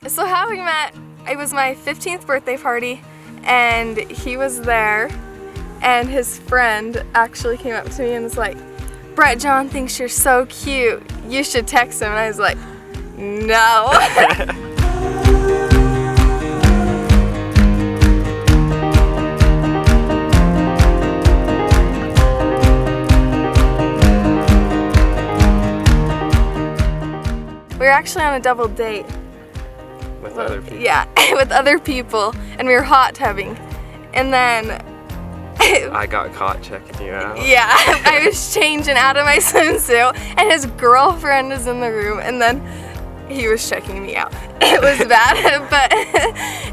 So how we met, it was my 15th birthday party, and he was there, and his friend actually came up to me and was like, "Brett John thinks you're so cute. You should text him." And I was like, "No." We were actually on a double date. With other people? Yeah, with other people, and we were hot tubbing. And then I got caught checking you out. yeah, I was changing out of my swimsuit, and his girlfriend was in the room, and then he was checking me out. It was bad, but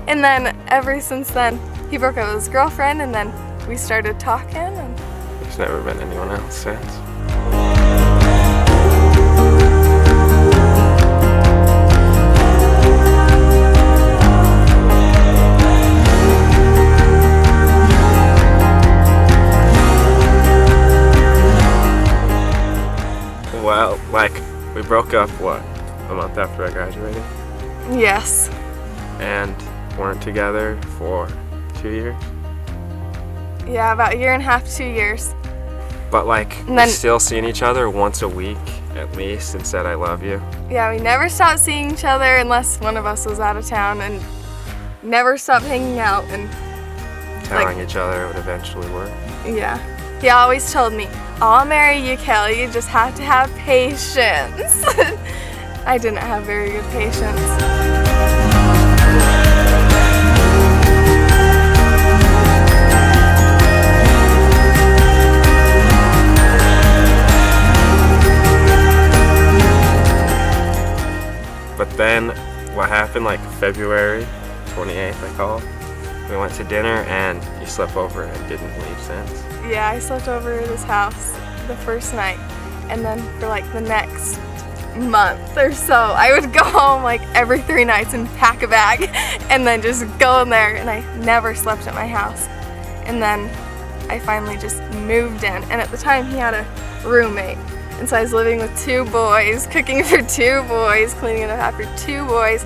and then ever since then, he broke up with his girlfriend, and then we started talking. And There's never been anyone else since. Well, like, we broke up, what, a month after I graduated? yes, And weren't together for 2 years? yeah, about a year and a half, 2 years. But like, And then- we still seeing each other once a week, at least, and said I love you. Yeah, we never stopped seeing each other unless one of us was out of town, and never stopped hanging out. And Telling each other it would eventually work. yeah, he always told me, "I'll marry you, Kelly. You just have to have patience." I didn't have very good patience. But then, what happened, like February 28th, I called. We went to dinner and you slept over and didn't leave since. Yeah, I slept over at his house the first night, and then for like the next month or so, I would go home like every 3 nights and pack a bag, and then just go in there, and I never slept at my house. And then I finally just moved in, and at the time he had a roommate, and so I was living with 2 boys, cooking for 2 boys, cleaning it up after 2 boys.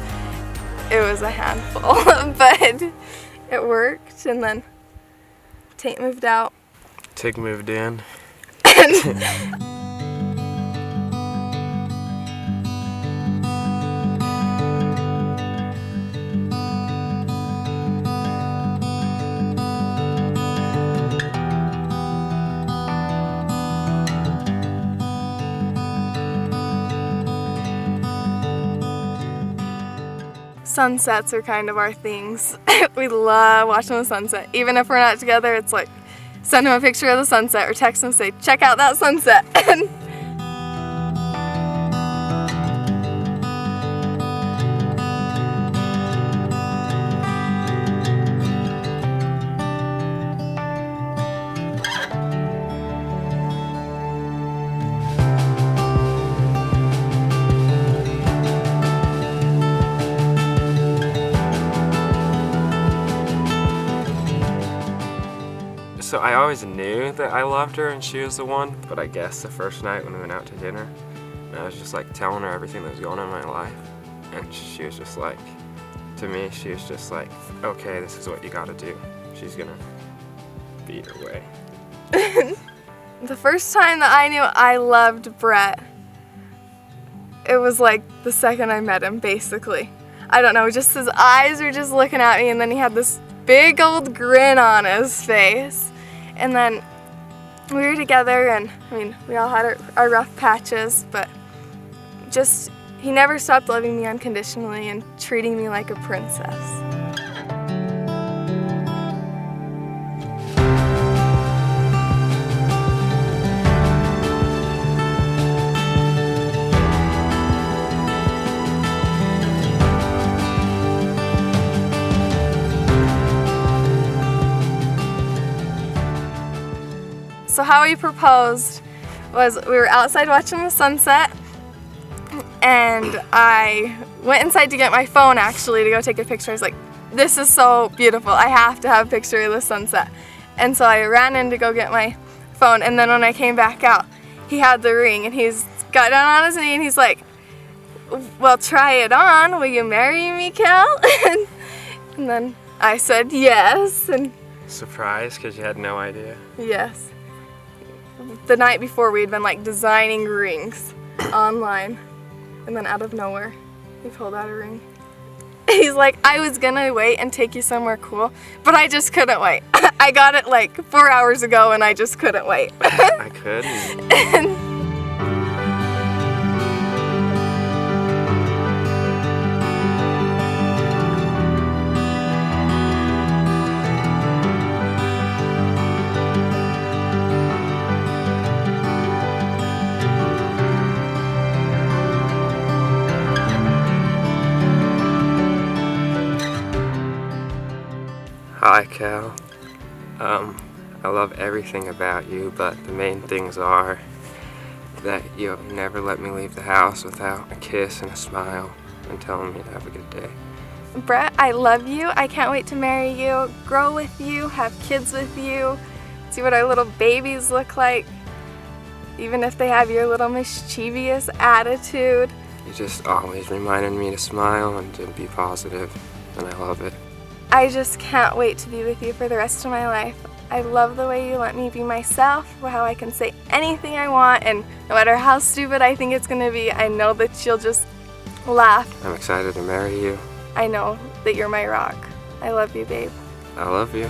It was a handful, but it worked. And then Tate moved out. Tig moved in. Sunsets are kind of our things. We love watching the sunset. Even if we're not together, it's like send him a picture of the sunset or text him and say, "Check out that sunset." So I always knew that I loved her and she was the one, but I guess the first night when we went out to dinner, and I was just like telling her everything that was going on in my life, and she was just like, to me, she was just like, "Okay, this is what you gotta do. She's gonna be your way." The first time that I knew I loved Brett, it was like the second I met him, basically. I don't know, just his eyes were just looking at me, and then he had this big old grin on his face. And then we were together, and I mean, we all had our rough patches, but just, he never stopped loving me unconditionally and treating me like a princess. So how we proposed was we were outside watching the sunset, and I went inside to get my phone actually to go take a picture. I was like, "This is so beautiful. I have to have a picture of the sunset." And so I ran in to go get my phone, and then when I came back out, he had the ring, and he's got down on his knee, and he's like, well, try it on. Will you marry me, Cal? And then I said yes, and Surprised because you had no idea. yes. The night before, we had been like designing rings online, and then out of nowhere, he pulled out a ring. He's like, I was gonna wait and take you somewhere cool, but I just couldn't wait. I got it like 4 hours ago, and I just couldn't wait. I could. Hi, Cal. I love everything about you, but the main things are that you'll never let me leave the house without a kiss and a smile and telling me to have a good day. Brett, I love you. I can't wait to marry you, grow with you, have kids with you, see what our little babies look like, even if they have your little mischievous attitude. You just always reminded me to smile and to be positive, and I love it. I just can't wait to be with you for the rest of my life. I love the way you let me be myself, how I can say anything I want, and no matter how stupid I think it's gonna be, I know that you'll just laugh. I'm excited to marry you. I know that you're my rock. I love you, babe. I love you.